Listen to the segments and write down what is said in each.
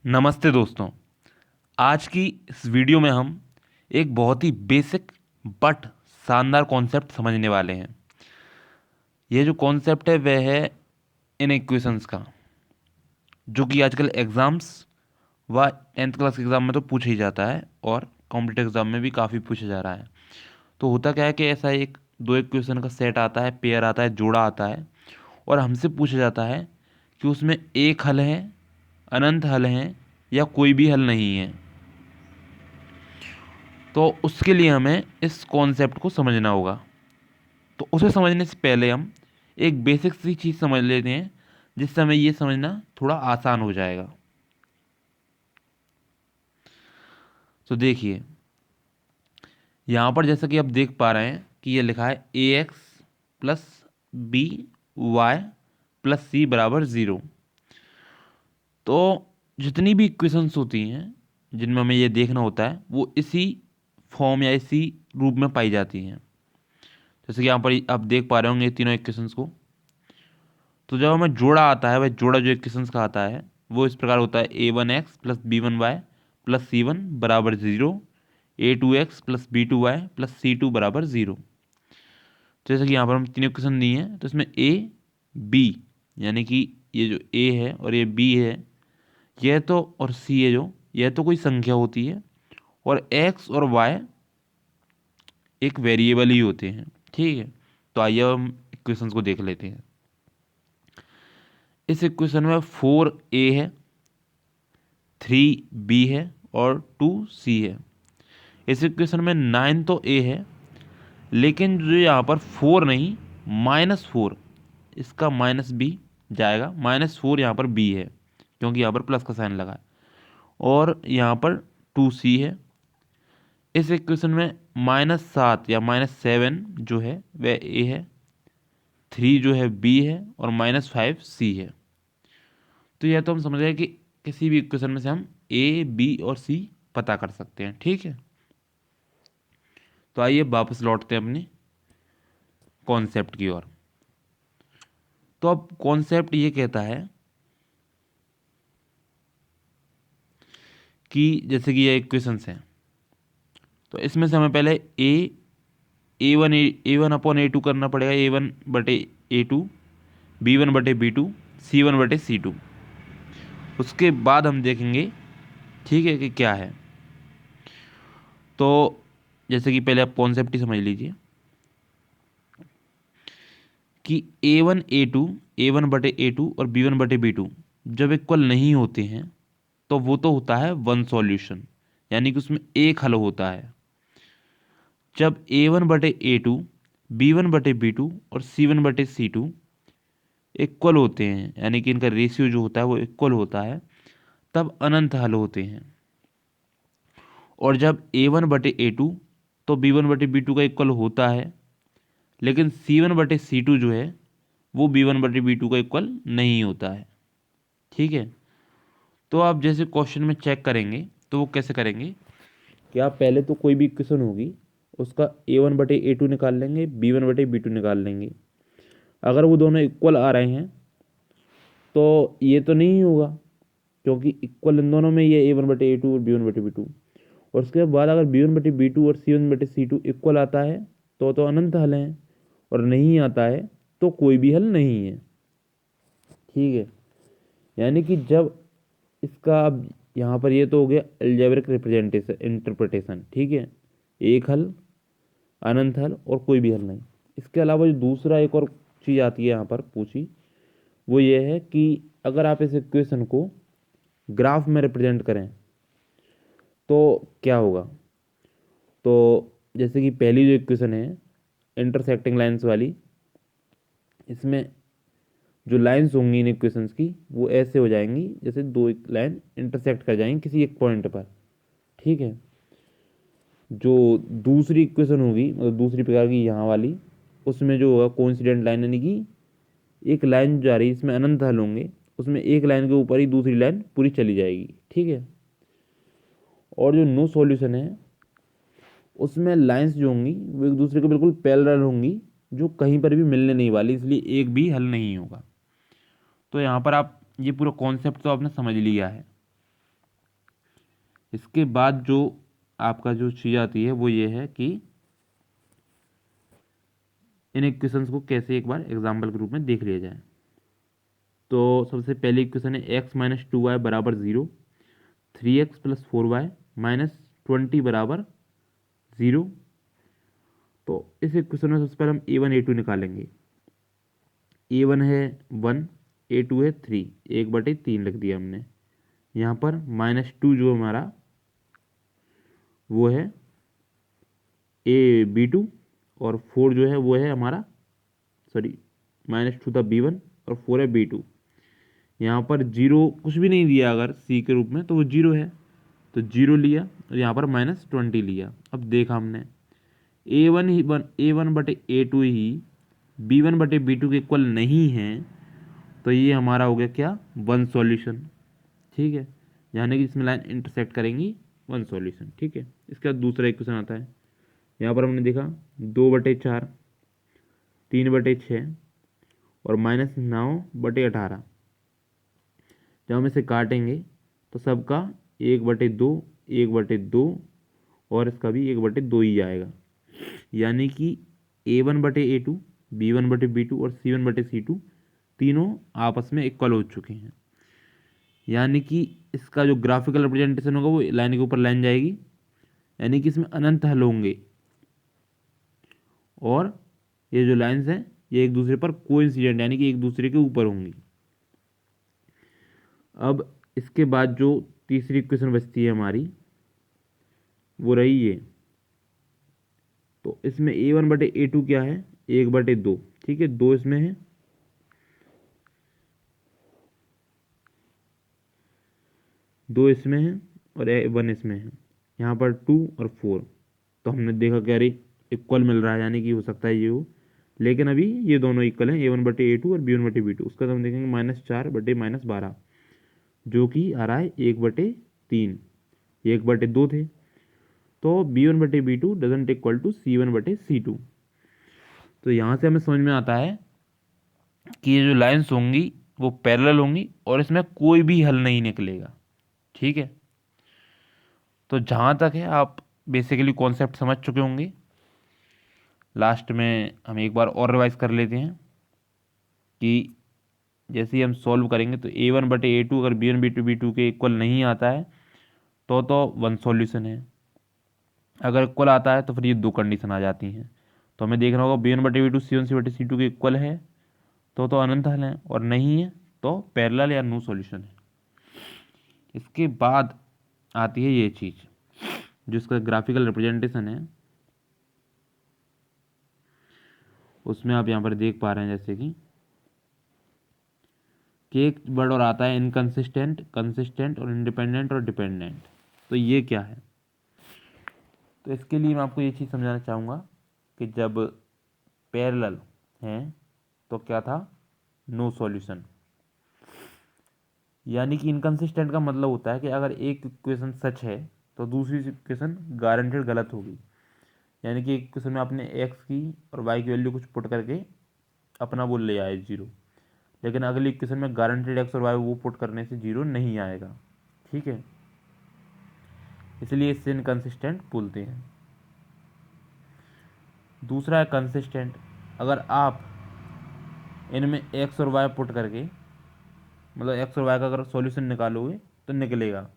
नमस्ते दोस्तों। आज की इस वीडियो में हम एक बहुत ही बेसिक बट शानदार कॉन्सेप्ट समझने वाले हैं। यह जो कॉन्सेप्ट है वह है इन इक्वेशंस का, जो कि आजकल एग्ज़ाम्स व 10th क्लास के एग्ज़ाम में तो पूछा ही जाता है और कॉम्पिटिटिव एग्ज़ाम में भी काफ़ी पूछा जा रहा है। तो होता क्या है कि ऐसा एक दो इक्वेशन का सेट आता है, पेयर आता है, जोड़ा आता है और हमसे पूछा जाता है कि उसमें एक हल है, अनंत हल हैं या कोई भी हल नहीं है। तो उसके लिए हमें इस कॉन्सेप्ट को समझना होगा। तो उसे समझने से पहले हम एक बेसिक सी चीज़ समझ लेते हैं, जिससे हमें ये समझना थोड़ा आसान हो जाएगा। तो देखिए, यहाँ पर जैसा कि आप देख पा रहे हैं कि ये लिखा है A X plus B Y plus C बराबर ज़ीरो। तो जितनी भी इक्वेशंस होती हैं जिनमें हमें ये देखना होता है वो इसी फॉर्म या इसी रूप में पाई जाती हैं। जैसे कि यहाँ पर आप देख पा रहे होंगे ये तीनों इक्वेशंस को। तो जब हमें जोड़ा आता है, वह जोड़ा जो इक्वेशंस का आता है वो इस प्रकार होता है A one X plus B one Y plus C one बराबर zero, A two X plus B two Y plus C two बराबर ज़ीरो। तो जैसे कि यहाँ पर हम तीन इक्वेशन दी हैं, तो इसमें ए बी यानी कि ये जो ए है और ये बी है, यह तो और सी है जो यह तो कोई संख्या होती है और एक्स और वाई एक वेरिएबल ही होते हैं। ठीक है, तो आइए हम इक्वेशंस को देख लेते हैं। इस इक्वेशन में 4a है, 3b है और 2c है। इस इक्वेशन में 9 तो a है, लेकिन जो यहाँ पर 4 नहीं, -4, इसका माइनस b जाएगा। -4 यहाँ पर b है क्योंकि यहाँ पर प्लस का साइन लगा है। और यहाँ पर 2c है। इस इक्वेशन में -7 या -7 जो है वह a है, 3 जो है b है और -5 c है। तो यह तो हम समझ गए कि किसी भी इक्वेशन में से हम ए बी और सी पता कर सकते हैं। ठीक है, तो आइए वापस लौटते हैं अपने कॉन्सेप्ट की ओर। तो अब कॉन्सेप्ट ये कहता है कि जैसे कि ये इक्वेशंस हैं, तो इसमें से हमें पहले ए वन अपॉन ए टू करना पड़ेगा, ए वन बटे ए टू, बी वन बटे बी टू, सी वन बटे सी टू। उसके बाद हम देखेंगे ठीक है कि क्या है। तो जैसे कि पहले आप कॉन्सेप्ट ही समझ लीजिए कि ए वन बटे ए टू और बी वन बटे बी टू जब इक्वल नहीं होते हैं तो वो तो होता है वन सॉल्यूशन, यानी कि उसमें एक हल होता है। जब a1/a2, b1/b2 और c1/c2 इक्वल होते हैं, यानी कि इनका रेशियो जो होता है वो इक्वल होता है, तब अनंत हल होते हैं। और जब a1/a2 तो b1/b2 का इक्वल होता है, लेकिन c1/c2 जो है वो b1/b2 का इक्वल नहीं होता है। ठीक है, तो आप जैसे क्वेश्चन में चेक करेंगे तो वो कैसे करेंगे कि आप पहले तो कोई भी इक्वेशन होगी उसका a1/a2 निकाल लेंगे, b1/b2 निकाल लेंगे। अगर वो दोनों इक्वल आ रहे हैं तो ये तो नहीं होगा, क्योंकि इक्वल इन दोनों में ये a1/a2 और b1/b2। और उसके बाद अगर b1/b2 और c1/c2 इक्वल आता है तो अनंत हल है, और नहीं आता है तो कोई भी हल नहीं है। ठीक है, यानी कि जब इसका अब यहाँ पर ये तो हो गया अलजेब्रिक रिप्रेजेंटेशन इंटरप्रिटेशन। ठीक है, एक हल, अनंत हल और कोई भी हल नहीं। इसके अलावा जो दूसरा एक और चीज़ आती है यहाँ पर पूछी, वो ये है कि अगर आप इस इक्वेशन को ग्राफ में रिप्रेजेंट करें तो क्या होगा। तो जैसे कि पहली जो इक्वेशन है इंटरसेक्टिंग लाइंस वाली, इसमें जो लाइंस होंगी इन इक्वेशंस की वो ऐसे हो जाएंगी जैसे दो एक लाइन इंटरसेक्ट कर जाएंगी किसी एक पॉइंट पर। ठीक है, जो दूसरी इक्वेशन होगी मतलब दूसरी प्रकार की यहाँ वाली, उसमें जो होगा कोइंसिडेंट लाइन, यानी कि एक लाइन जा रही है इसमें अनंत हल होंगे, उसमें एक लाइन के ऊपर ही दूसरी लाइन पूरी चली जाएगी। ठीक है, और जो नो सॉल्यूशन है उसमें लाइंस जो होंगी वो एक दूसरे के बिल्कुल पैरेलल होंगी, जो कहीं पर भी मिलने नहीं वाली, इसलिए एक भी हल नहीं होगा। तो यहाँ पर आप ये पूरा कॉन्सेप्ट तो आपने समझ लिया है। इसके बाद जो आपका जो चीज़ आती है वो ये है कि इन इक्वेशंस को कैसे एक बार एग्जाम्पल के रूप में देख लिया जाए। तो सबसे पहली इक्वेशन है एक्स माइनस 2y बराबर 0, 3x प्लस 4y माइनस 20 बराबर 0। तो इस इक्वेशन में सबसे पहले हम a1 a2 निकालेंगे। a1 है 1, a2 है 3, 1/3 लिख दिया हमने। यहाँ पर -2 जो हमारा वो है b2, और 4 जो है वो है हमारा, सॉरी, -2 था b1 और 4 है b2। यहाँ पर 0 कुछ भी नहीं दिया अगर c के रूप में तो वो 0 है, तो 0 लिया और यहाँ पर -20 लिया। अब देखा हमने a1/a2 ही b1/b2 के इक्वल नहीं है, तो ये हमारा हो गया क्या, वन सॉल्यूशन। ठीक है, यानी कि इसमें लाइन इंटरसेक्ट करेंगी, वन सॉल्यूशन। ठीक है, इसका दूसरा इक्वेशन आता है। यहाँ पर हमने देखा 2/4, 3/6 और -9/18। जब हम इसे काटेंगे तो सबका 1/2, 1/2 और इसका भी 1/2 ही आएगा। यानी कि a1/a2, b1/b2 और c1/c2 तीनों आपस में इक्वल हो चुके हैं। यानी कि इसका जो ग्राफिकल रिप्रेजेंटेशन होगा वो लाइन के ऊपर लाइन जाएगी, यानी कि इसमें अनंत हल होंगे और ये जो लाइंस हैं ये एक दूसरे पर कोइंसिडेंट यानी कि एक दूसरे के ऊपर होंगी। अब इसके बाद जो तीसरी इक्वेशन बचती है हमारी वो रही ये। तो इसमें a1/a2 क्या है, 1/2। ठीक है, 2 इसमें है, 2 इसमें है और 1 इसमें है। यहाँ पर 2 और 4, तो हमने देखा कि अरे इक्वल मिल रहा है, यानी कि हो सकता है ये हो, लेकिन अभी ये दोनों इक्वल हैं, a1/a2 और b1/b2। उसका तो हम देखेंगे -4/-12, जो कि आ रहा है 1/3, ये 1/2 थे। तो b1/b2 doesn't equal to c1/c2। तो यहाँ से हमें समझ में आता है कि ये जो लाइंस होंगी वो पैरेलल होंगी और इसमें कोई भी हल नहीं निकलेगा। ठीक है, तो जहाँ तक है आप बेसिकली कॉन्सेप्ट समझ चुके होंगे। लास्ट में हम एक बार और रिवाइज कर लेते हैं कि जैसे ही हम सॉल्व करेंगे तो a1/a2 अगर b1/b2 के इक्वल नहीं आता है तो वन सॉल्यूशन है। अगर इक्वल आता है तो फिर ये दो कंडीशन आ जाती हैं। तो हमें देखना होगा b1/b2 c1/c2 के इक्वल है तो अनंत हल है, और नहीं है तो पैरेलल या नो सॉल्यूशन है। इसके बाद आती है ये चीज़ जिसका ग्राफिकल रिप्रेजेंटेशन है, उसमें आप यहाँ पर देख पा रहे हैं जैसे कि एक वर्ड और आता है इनकंसिस्टेंट, कंसिस्टेंट और इंडिपेंडेंट और डिपेंडेंट। तो ये क्या है, तो इसके लिए मैं आपको ये चीज़ समझाना चाहूँगा कि जब पैरेलल हैं तो क्या था, नो सॉल्यूशन। यानी कि इनकंसिस्टेंट का मतलब होता है कि अगर एक इक्वेशन सच है तो दूसरी इक्वेशन गारंटेड गलत होगी। यानी कि एक इक्वेशन में आपने एक्स की और वाई की वैल्यू कुछ पुट करके अपना वो ले आए 0, लेकिन अगली इक्वेशन में गारंटेड एक्स और वाई वो पुट करने से 0 नहीं आएगा। ठीक है, इसलिए इससे इनकंसिस्टेंट बोलते हैं। दूसरा है कंसिस्टेंट। अगर आप इनमें एक्स और वाई पुट करके, मतलब एक्स और वाई का अगर सॉल्यूशन निकालोगे तो निकलेगा,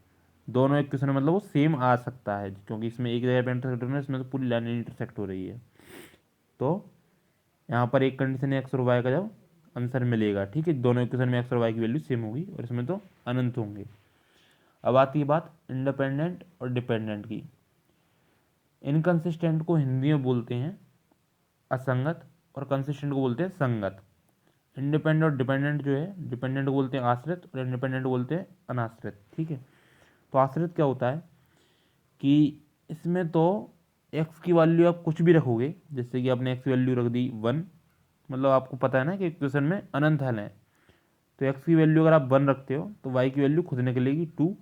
दोनों इक्वेशन में मतलब वो सेम आ सकता है, क्योंकि इसमें एक जगह पे इंटरसेक्ट हो रहा है, इसमें तो पूरी लाइन इंटरसेक्ट हो रही है। तो यहाँ पर एक कंडीशन है एक्स और वाई का जब आंसर मिलेगा, ठीक है, दोनों इक्वेशन में एक्स और वाई की वैल्यू सेम होगी और इसमें तो अनंत होंगे। अब आती है बात इंडिपेंडेंट और डिपेंडेंट की। इनकंसिस्टेंट को हिंदी में बोलते हैं असंगत और कंसिस्टेंट को बोलते हैं संगत। इंडिपेंडेंट और डिपेंडेंट जो है, डिपेंडेंट को बोलते हैं आश्रित और इंडिपेंडेंट को बोलते हैं अनाश्रित। ठीक है, तो आश्रित क्या होता है कि इसमें तो एक्स की वैल्यू आप कुछ भी रखोगे, जैसे कि आपने एक्स की वैल्यू रख दी 1, मतलब आपको पता है ना कि इक्वेशन में अनंत हल है, तो एक्स की वैल्यू अगर आप 1 रखते हो तो वाई की वैल्यू खुद निकलेगी 2,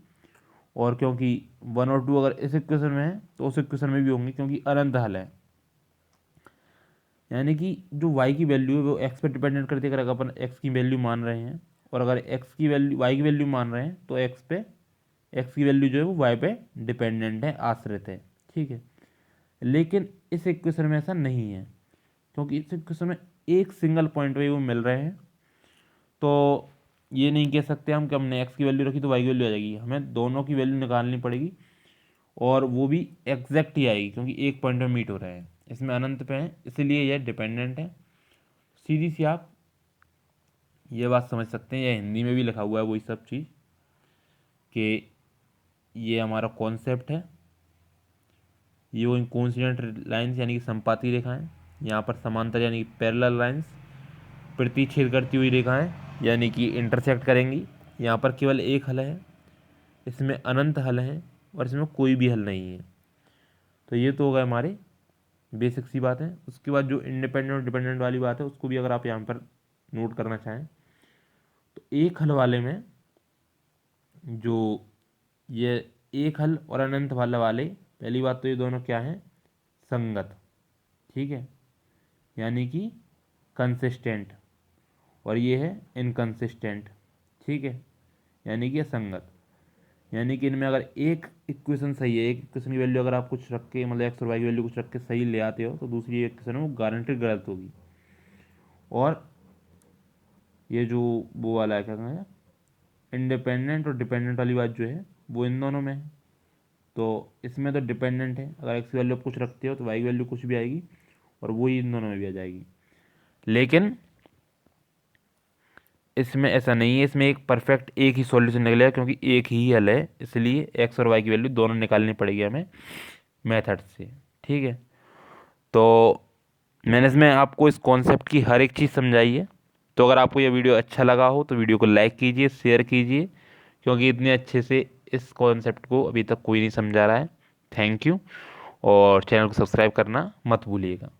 और क्योंकि 1 और 2 अगर इस इक्वेशन में है तो उस इक्वेशन में भी होंगी क्योंकि अनंत हल है। यानी कि जो y की वैल्यू है वो x पर डिपेंडेंट करती है। अगर अपन x की वैल्यू मान रहे हैं और अगर x की वैल्यू y की वैल्यू मान रहे हैं तो x पे एक्स की वैल्यू जो है वो वाई पे डिपेंडेंट है, आश्रित है, ठीक है। लेकिन इस इक्वेशन में ऐसा नहीं है, क्योंकि इस इक्वेशन में एक सिंगल पॉइंट पे वो मिल रहे हैं। तो ये नहीं कह सकते हम कि हमने एक्स की वैल्यू रखी तो वाई की वैल्यू आ जाएगी, हमें दोनों की वैल्यू निकालनी पड़ेगी और वो भी एग्जैक्ट ही आएगी, क्योंकि एक पॉइंट में मीट हो रहे हैं, इसमें अनंत पे हैं, इसीलिए यह डिपेंडेंट है। सीधी सी आप ये बात समझ सकते हैं, यह हिंदी में भी लिखा हुआ है वही सब चीज़, कि ये हमारा कॉन्सेप्ट है, ये वो कोइंसिडेंट लाइंस यानी कि संपाती रेखाएं, यहाँ पर समांतर यानी कि पैरेलल लाइंस, प्रतिच्छेद करती हुई रेखाएं यानी कि इंटरसेक्ट करेंगी। यहाँ पर केवल एक हल है, इसमें अनंत हल हैं और इसमें कोई भी हल नहीं है। तो ये तो हो गए हमारे बेसिक सी बात है। उसके बाद जो इंडिपेंडेंट और डिपेंडेंट वाली बात है उसको भी अगर आप यहाँ पर नोट करना चाहें तो एक हल वाले में जो ये एक हल और अनंत हल वाले, पहली बात तो ये दोनों क्या हैं, संगत, ठीक है, यानी कि कंसिस्टेंट, और ये है इनकंसिस्टेंट, ठीक है, यानी कि असंगत। यानी कि इनमें अगर एक इक्वेशन सही है, एक इक्वेशन की वैल्यू अगर आप कुछ रख के मतलब एक्स और वाई की वैल्यू कुछ रख के सही ले आते हो तो दूसरी इक्वेशन है वो गारंटेड गलत होगी। और ये जो वो वाला है क्या कहते हैं, इंडिपेंडेंट और डिपेंडेंट वाली बात जो है वो इन दोनों में है। तो इसमें तो डिपेंडेंट है, अगर एक्स की वैल्यू आप कुछ रखते हो तो वाई की वैल्यू कुछ भी आएगी और वो ही इन दोनों में भी आ जाएगी। लेकिन इसमें ऐसा नहीं है, इसमें एक परफेक्ट एक ही सॉल्यूशन निकलेगा, क्योंकि एक ही हल है, इसलिए एक्स और वाई की वैल्यू दोनों निकालनी पड़ेगी हमें मेथड से, ठीक है। तो मैंने इसमें आपको इस कॉन्सेप्ट की हर एक चीज़ समझाई है। तो अगर आपको यह वीडियो अच्छा लगा हो तो वीडियो को लाइक कीजिए, शेयर कीजिए, क्योंकि इतने अच्छे से इस कॉन्सेप्ट को अभी तक कोई नहीं समझा रहा है। थैंक यू, और चैनल को सब्सक्राइब करना मत भूलिएगा।